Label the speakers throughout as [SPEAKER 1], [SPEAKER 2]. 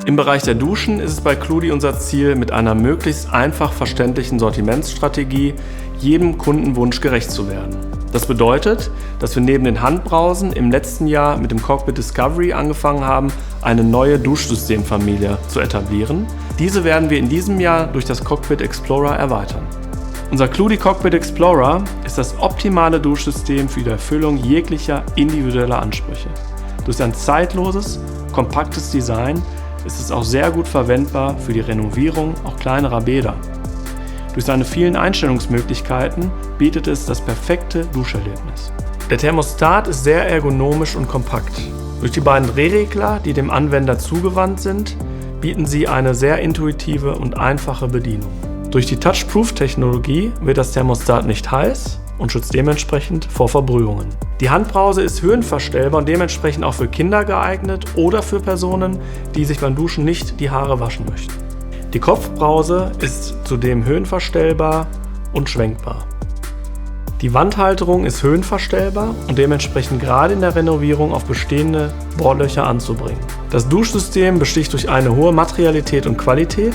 [SPEAKER 1] Im Bereich der Duschen ist es bei Cludi unser Ziel, mit einer möglichst einfach verständlichen Sortimentsstrategie jedem Kundenwunsch gerecht zu werden. Das bedeutet, dass wir neben den Handbrausen im letzten Jahr mit dem Cockpit Discovery angefangen haben, eine neue Duschsystemfamilie zu etablieren. Diese werden wir in diesem Jahr durch das Cockpit Explorer erweitern. Unser Cludi Cockpit Explorer ist das optimale Duschsystem für die Erfüllung jeglicher individueller Ansprüche. Durch sein zeitloses, kompaktes Design ist es auch sehr gut verwendbar für die Renovierung auch kleinerer Bäder. Durch seine vielen Einstellungsmöglichkeiten bietet es das perfekte Duscherlebnis. Der Thermostat ist sehr ergonomisch und kompakt. Durch die beiden Drehregler, die dem Anwender zugewandt sind, bieten sie eine sehr intuitive und einfache Bedienung. Durch die Touch-Proof-Technologie wird das Thermostat nicht heiß und schützt dementsprechend vor Verbrühungen. Die Handbrause ist höhenverstellbar und dementsprechend auch für Kinder geeignet oder für Personen, die sich beim Duschen nicht die Haare waschen möchten. Die Kopfbrause ist zudem höhenverstellbar und schwenkbar. Die Wandhalterung ist höhenverstellbar und dementsprechend gerade in der Renovierung auf bestehende Bohrlöcher anzubringen. Das Duschsystem besticht durch eine hohe Materialität und Qualität.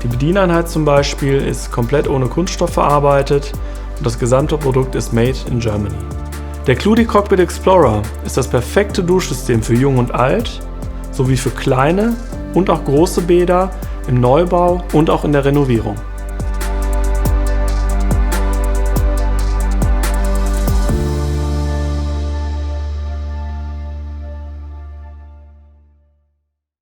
[SPEAKER 1] Die Bedieneinheit zum Beispiel ist komplett ohne Kunststoff verarbeitet und das gesamte Produkt ist made in Germany. Der Cludi Cockpit Explorer ist das perfekte Duschsystem für Jung und Alt, sowie für kleine und auch große Bäder im Neubau und auch in der Renovierung.